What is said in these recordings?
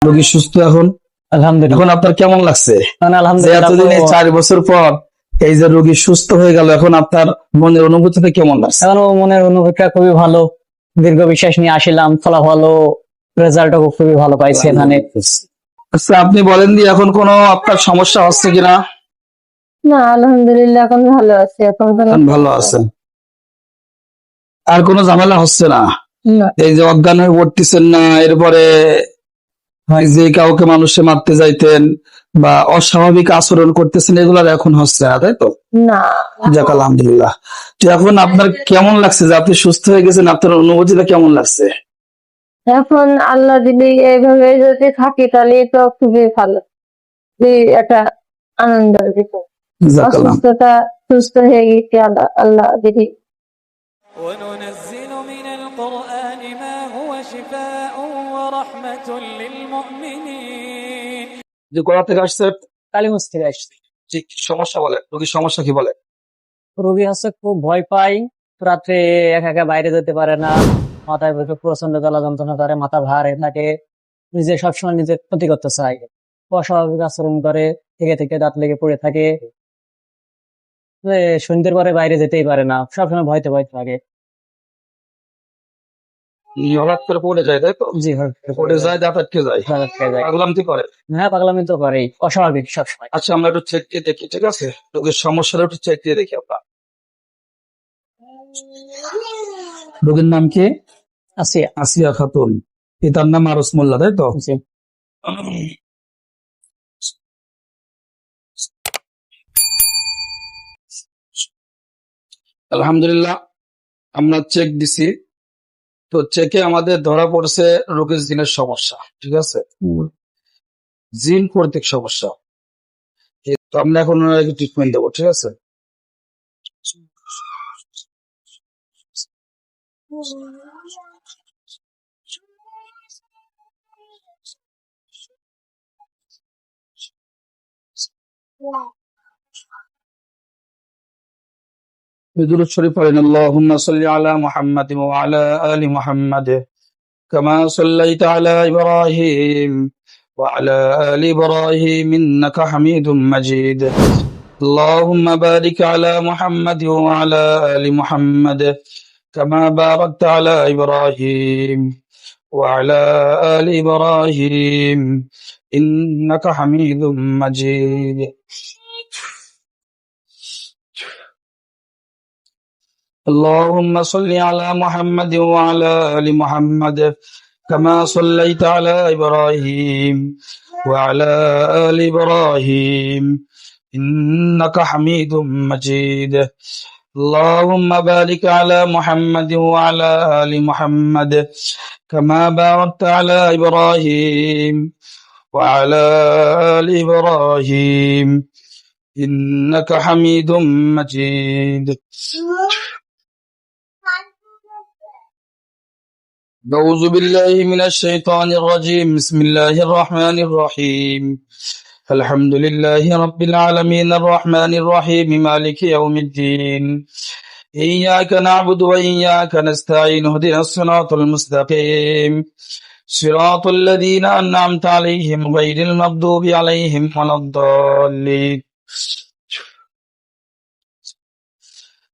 রোগী সুস্থ এখন? আলহামদুলিল্লাহ। এখন আপনার কেমন লাগছে যে আলহামদুলিল্লাহ এতদিন এই 4 বছর পর এই যে রোগী সুস্থ হয়ে গেল, এখন আপনার মনের অনুভূতিটা কেমন লাগছে? এখনো মনের অনুভূতিটা খুবই ভালো। দীর্ঘ বিশ্বাস নিয়ে আসিলাম, ফলাফল ও রেজাল্টও খুবই ভালো পাইছি এখানে। আচ্ছা, আপনি বলেন দি এখন কোনো আপনার সমস্যা হচ্ছে কিনা? না, আলহামদুলিল্লাহ এখন ভালো আছি। এখন কোনো এখন ভালো আছেন? আর কোনো ঝামেলা হচ্ছে না? না। এই যে অজ্ঞান হয়ে পড়তেছেন না, এরপরে হয় যে কাউকে মানুষে মারতে যাইতেন বা অস্বাভাবিক আচরণ করতেছেন, এগুলার এখন হচ্ছে না, তাই তো? না, যাক আলহামদুলিল্লাহ। তো এখন আপনার কেমন লাগছে যে আপনি সুস্থ হয়ে গেছেন? আপনার অনুভূতিটা কেমন লাগছে? এখন আল্লাহ যদি এইভাবে যদি থাকি তাহলে তো খুবই ভালো, খুবই একটা আনন্দের বিষয়। যাক আলহামদুলিল্লাহ। অসুস্থতা সুস্থ হয়ে গেছি, আল্লাহ আল্লাহ যদি وننزل من القرآن ما هو شفاء ورحمة للمؤمنين যে কোথা থেকে আসছে? কালিগঞ্জ থেকে আসছি। ঠিক সমস্যা বলে, রোগীর সমস্যা কি বলে? রোগী হচ্ছে খুব ভয় পায়, রাত্রে একা একা বাইরে যেতে পারে না, মাথায় প্রচন্ড জ্বালা যন্ত্রণা করে, মাথা ভার থাকে, নিজে সবসময় নিজের ক্ষতি করতে চায়, অস্বাভাবিক আচরণ করে, থেকে থেকে দাঁত লেগে পড়ে থাকে, সন্ধ্যের পরে বাইরে যেতেই পারে না, সবসময় ভয়তে ভয়তে থাকে। হঠাৎ করে পড়ে যায়, তাই তো? জি হয়। পড়ে যায়, দাঁত আটকে যায়, পাগলামি করে। হ্যাঁ, পাগলামি তো করেই, অস্বাভাবিক সবসময়। আচ্ছা, আমরা একটু চেক দিয়ে দেখি, ঠিক আছে? রোগীর সমস্যাটা একটু চেক দিয়ে দেখি আমরা। রোগীর নাম কি? আসিয়া। আসিয়া খাতুন, পিতার নাম আরস মোল্লা, তাই তো? জি। আলহামদুলিল্লাহ, আমরা চেক দিছি। তো চেকে আমাদের ধরা পড়ছে রোগীর জিনের সমস্যা, ঠিক আছে? জিন কর্তৃক সমস্যা। তো আমরা এখন ওনাকে ট্রিটমেন্ট দেবো, ঠিক আছে? بدرود الشريف علينا. اللهم صل على محمد وعلى آل محمد كما صليت على إبراهيم وعلى آل إبراهيم إنك حميد مجيد. اللهم بارك على محمد وعلى آل محمد كما باركت على إبراهيم وعلى آل إبراهيم إنك حميد مجيد. اللهم صل على محمد وعلى آل محمد كما صليت على إبراهيم وعلى آل إبراهيم إنك حميد مجيد. اللهم بارك على محمد وعلى آل محمد كما باركت على إبراهيم وعلى آل إبراهيم إنك حميد مجيد. أعوذ بالله من الشيطان الرجيم. بسم الله الرحمن الرحيم. الحمد لله رب العالمين الرحمن الرحيم مالك يوم الدين. إياك نعبد وإياك نستعين اهدنا الصراط المستقيم صراط الذين أنعمت عليهم غير المغضوب عليهم ولا الضالين.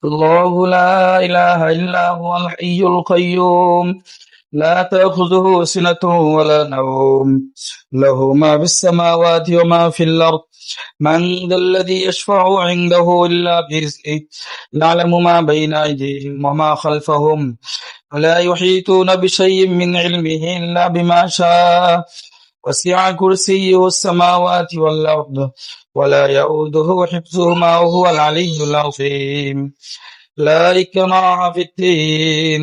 الله لا إله إلا هو الحي القيوم لا تأخذه سنة ولا نوم له ما في السماوات وما في الأرض من ذا الذي يشفع عنده إلا بإذنه يعلم ما بين أيديهم وما خلفهم ولا يحيطون بشيء من علمه إلا بما شاء وسع كرسيه السماوات والأرض ولا يؤوده حفظهما وهو العلي العظيم. لا إكراه في الدين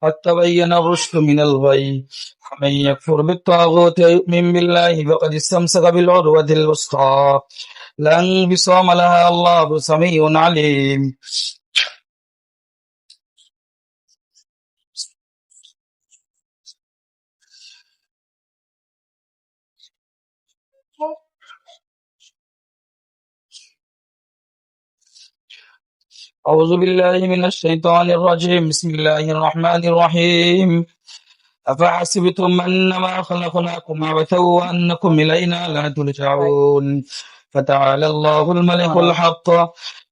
قد تبين الرشد من الغي ومن يكفر بالطاغوت ويؤمن بالله فقد استمسك بالعروة الوثقى لا انفصام لها الله سميع عليم. أعوذ بالله من الشيطان الرجيم. بسم الله الرحمن الرحيم. أفحسبتم أنما خلقناكم عبثا وأنكم إلينا لا ترجعون فتعالى الله الملك الحق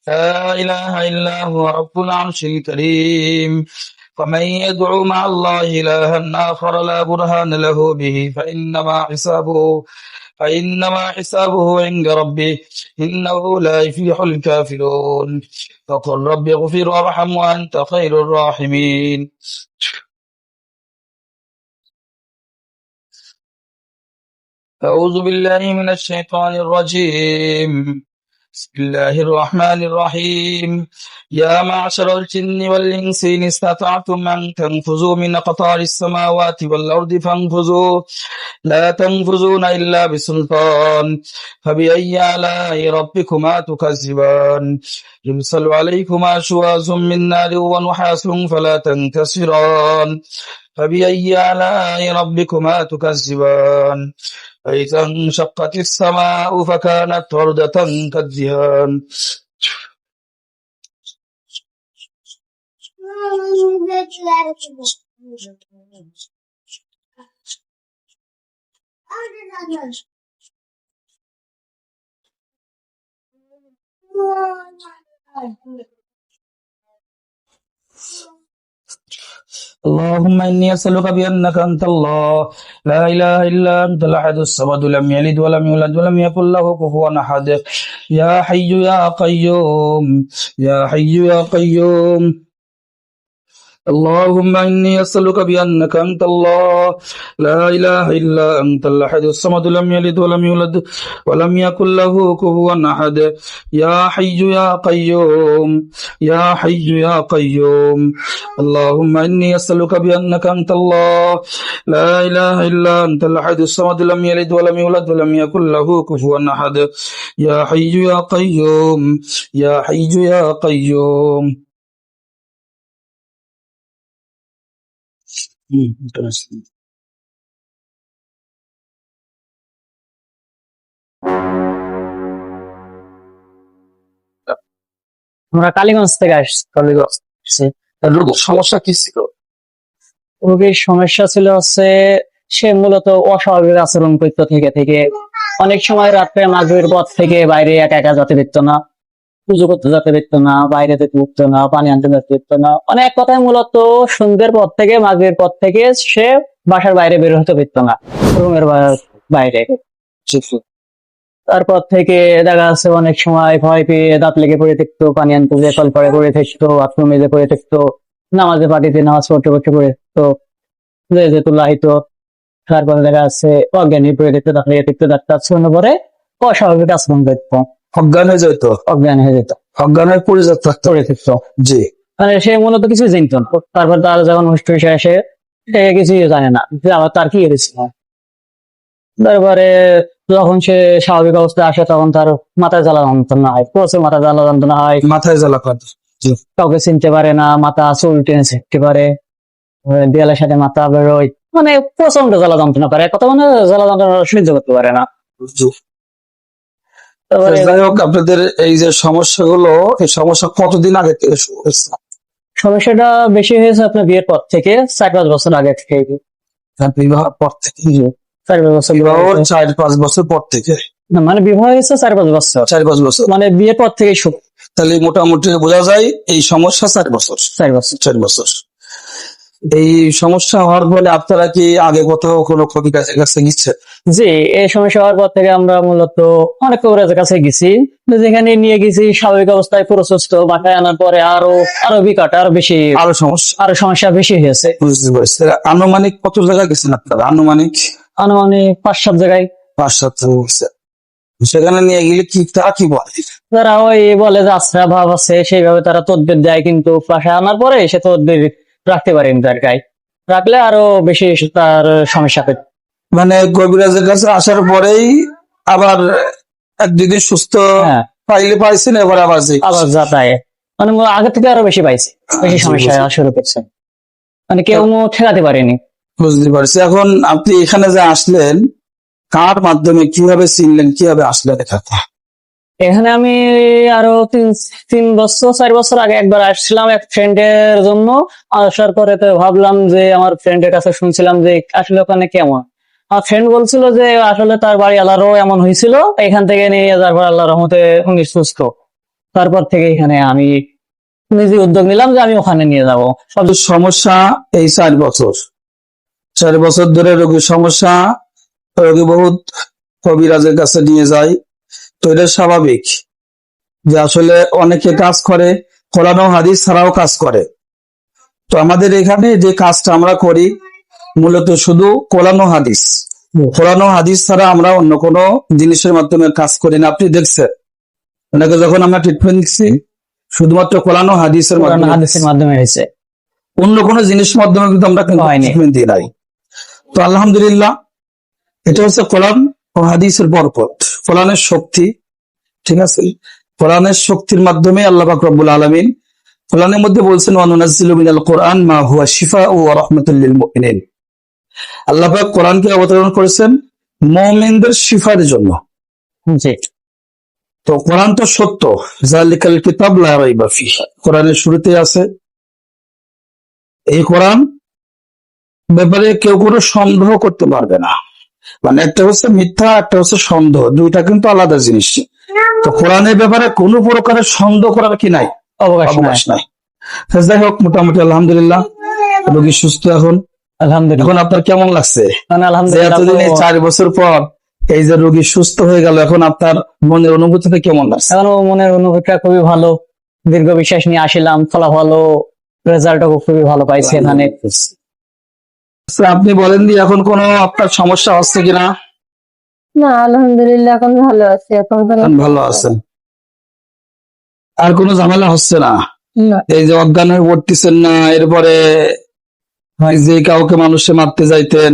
لا إله إلا هو رب العرش الكريم ومن يدعو مع الله إلها آخر لا برهان له به فإنما حسابه عند ربه إنه لا يفلح الكافرون فقل رب اغفر وارحم وأنت خير الراحمين أعوذ بالله من الشيطان الرجيم بسم الله الرحمن الرحيم يا معشر الجن والإنس إن استطعتم أن تنفذوا من أقطار السماوات والأرض فانفذوا لا تنفذون إلا بسلطان فبأي آلاء ربكما تكذبان يرسل عليكما شواظ من نار ونحاس فلا تنتصران فبأي آلاء ربكما تكذبان فإذا انشقت السماء فكانت وردة كالدهان اللهم إني أسألك بأنك أنت الله لا إله إلا أنت الأحد الصمد لم يلد ولم يولد ولم يكن له كفوا أحد يا حي يا قيوم يا حي يا قيوم اللهم إني أسألك بأنك أنت الله لا إله إلا أنت الأحد الصمد لم يلد ولم يولد ولم يكن له كفوا أحد يا حي يا قيوم يا حي يا قيوم اللهم إني أسألك بأنك أنت الله لا إله إلا أنت الأحد الصمد لم يلد ولم يولد ولم يكن له كفوا أحد يا حي يا قيوم يا حي يا قيوم Interesting. আমরা কালীগঞ্জ থেকে আসছি। সমস্যা কি ছিল? রোগীর সমস্যা ছিল হচ্ছে সে মূলত অস্বাভাবিক আচরণ করতো থেকে অনেক সময় রাত্রে মাগরিবের পর থেকে বাইরে একা একা যেতে পারতো না, পুজো করতে যেতে পারতো না, বাইরে যেতে পারতো না, পানি আনতে যেতে পারতো না। অনেক কথায় মূলত সন্ধ্যের পর থেকে মাগরিবের পর থেকে সে বাসার বাইরে বের হতে পারতো না, রুমের বাইরে। তারপর থেকে দেখা যাচ্ছে অনেক সময় ভয় পেয়ে দাঁত লেগে পড়ে থাকতো, পানি আনতে যে কল করে পড়ে থাকতো, বাথরুমে যে পড়ে থাকতো, নামাজে পাটিতে নামাজ পড়তে পড়তে পড়ে থাকতো, যেত লাহিতো। তারপরে দেখা যাচ্ছে অজ্ঞানী পড়ে থাকতো, দাঁত লেগে থাকতো, ডাক্তার শূন্য পরে অস্বাভাবিক আচরণ করতো, অজ্ঞান হয়ে যেত, অজ্ঞান হয়ে যেত, অজ্ঞানের পড়ে পড়ে থাকতো। জি, মানে সে মূলত কিছু জানতো না। তারপর তার যখন হুঁশ টুশ আসে সে কিছুই জানে না যে আবার তার কি হয়েছিল। তারপরে যখন সে স্বাভাবিক অবস্থায় আসে তখন তার মাথায় জ্বালা যন্ত্রণা হয়, প্রচুর মাথা জ্বালা যন্ত্রণা হয়, মাথায় জ্বালা করে, কাউকে চিনতে পারে না, মাথা চুল টেনে ছিটতে পারে, দেয়ালের সাথে মাথা বেরোয়, মানে প্রচন্ড জ্বালা যন্ত্রণা করে, কথা মানে জ্বালা যন্ত্রণা সহ্য করতে পারে না। যাই হোক, আপনাদের এই যে সমস্যাগুলো, এই সমস্যা কতদিন আগে থেকে শুরু হয়েছে? সমস্যাটা বেশি হয়েছে আপনার বিয়ের পর থেকে, 4-5 বছর আগে থেকে। বিবাহের পর থেকে? 4-5 বছর। বিবাহ 4-5 বছর পর থেকে? না, মানে বিবাহ হয়েছে 4-5 বছর। 4-5 বছর, মানে বিয়ের পর থেকে শুরু। তাহলে মোটামুটি বোঝা যায় এই সমস্যা 4 বছর। 4 বছর। 4 বছর। এই সমস্যা হওয়ার ফলে আপনারা কি আগে কোথাও কোনো কবির কাছে গেছেন? জি, এই সমস্যা হওয়ার পর থেকে আমরা মূলত অনেক কবিরাজের কাছে গেছি, যেখানে নিয়ে গেছি স্বাভাবিক অবস্থায় পুরো সুস্থ, বাসায় আনার পরে আরো বিকট, আরো সমস্যা বেশি হয়েছে। বুঝতে পারছি। আনুমানিক কত জায়গায় গেছেন আপনারা? আনুমানিক 5-7 জায়গায়। 5-7 গেছে। সেখানে নিয়ে গেলে কি তারা কি বলে? তারা ওই বলে যে আশ্রা ভাব আছে, সেইভাবে তারা তদবির দেয়, কিন্তু বাসায় আনার পরে সে তদবির রাখতে পারেনি, তার গায়ে রাখলে আরো বেশি তার সমস্যা পেত। মানে কবিরাজের কাছে আসার পরেই আবার 1-2 দিন সুস্থ পাইছেন, এবার আবার যাতায়, মানে আগে থেকে আরো বেশি পাইছে, বেশি সমস্যা শুরু করছে, মানে কেউ ঠেকাতে পারেনি। বুঝতে পারছি। এখন আপনি এখানে যে আসলেন, কার মাধ্যমে, কিভাবে চিনলেন, কিভাবে আসলেন এখানে? এখানে আমি আরো 4 বছর আগে একবার আসছিলাম এক ফ্রেন্ডের জন্য। আসার পরে তো ভাবলাম যে আমার ফ্রেন্ডের কাছে শুনছিলাম যে আসলে ওখানে কেমন। আমার ফ্রেন্ড বলছিল যে আসলে তার বাড়ি আল্লাহরও এমন হয়েছিল, এখান থেকে নিয়ে যাওয়ার পর আল্লাহর রহমতে উনি সুস্থ। তারপর থেকে এখানে আমি নিজে উদ্যোগ নিলাম যে আমি ওখানে নিয়ে যাব। সব সমস্যা এই 4 বছর, 4 বছর ধরে রোগীর সমস্যা, রোগী বহুত কবিরাজের কাছে নিয়ে যায়। তো এটা স্বাভাবিক যে আসলে অনেকে কাজ করে, কোরআন ও হাদিস ছাড়াও কাজ করে। তো আমাদের এখানে যে কাজটা আমরা করি মূলত শুধু কোরআন ও হাদিস, কোরআন ও হাদিস ছাড়া আমরা অন্য কোনো জিনিসের মাধ্যমে কাজ করি না। আপনি দেখছেন ওনাকে যখন আমরা ট্রিটমেন্ট দিচ্ছি শুধুমাত্র কোরআন ও হাদিসের কোরআন মাধ্যমে, হাদিসের মাধ্যমে হয়েছে, অন্য কোনো জিনিসের মাধ্যমে কিন্তু আমরা হয়নি। ট্রিটমেন্ট দিই নাই। তো আলহামদুলিল্লাহ, এটা হচ্ছে কোরআন ও হাদিসের বরকত, কোরআনের শক্তি। ঠিক আছে, কোরআনের শক্তির মাধ্যমে আল্লাহ পাক রব্বুল আলামিন কোরআনের মধ্যে বলছেন ওয়ানুনাজ্জিলু মিনাল কোরআন মা হুয়া শিফাউ ওয়া রাহমাতুল লিল মুমিনিন। আল্লাহ পাক কোরআনকে অবতরণ করেছেন মুমিনদের শিফার জন্য। জি, তো কোরআন তো সত্য, যালিকাল কিতাব লা রাইবা ফিহি, কোরআনের শুরুতে আছে। এই কোরআন ব্যাপারে কেউ কোনো সন্দেহ করতে পারবে না। মানে একটা হচ্ছে মিথ্যা, একটা হচ্ছে সন্দেহ, দুইটা কিন্তু আলাদা জিনিস। তো কোরআনের ব্যাপারে কোনো প্রকারের সন্দেহ করার কি নাই, অবকাশ নাই। যাই হোক, মোটামুটি আলহামদুলিল্লাহ রোগী সুস্থ এখন। আলহামদুলিল্লাহ। এখন আপনার কেমন লাগছে যে আলহামদুলিল্লাহ, এতদিন এই 4 বছর পর এই যে রোগী সুস্থ হয়ে গেল, এখন আপনার মনের অনুভূতিটা কেমন লাগছে? এখন মনের অনুভূতিটা খুবই ভালো। দীর্ঘ বিশ্বাস নিয়ে আসিলাম, ফলাফল রেজাল্টও খুবই ভালো পাইছি এখানে। আচ্ছা, আপনি বলেন দি এখন কোনো আপনার সমস্যা হচ্ছে কিনা? না, আলহামদুলিল্লাহ এখন ভালো আছি। এখন এখন ভালো আছেন, আর কোনো ঝামেলা হচ্ছে না? না। এই যে অজ্ঞান হয়ে পড়তেছেন না, এরপরে যে কাউকে মানুষে মারতে যাইতেন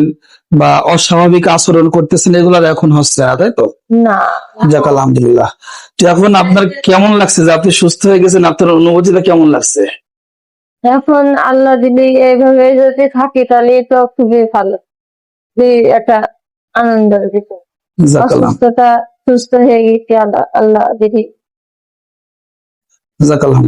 বা অস্বাভাবিক আচরণ করতেছেন, এগুলো আর এখন হচ্ছে না, তাই তো? না, যাক আলহামদুলিল্লাহ। তো এখন আপনার কেমন লাগছে যে আপনি সুস্থ হয়ে গেছেন? আপনার অনুভূতিটা কেমন লাগছে? এখন আল্লাহ দিলে এইভাবে যদি থাকি তাহলে তো খুবই ভালো, খুবই একটা আনন্দের বিষয়। যাক অসুস্থতা সুস্থ হয়ে গেছি আল্লাহ দিদি। আলহামদুলিল্লাহ।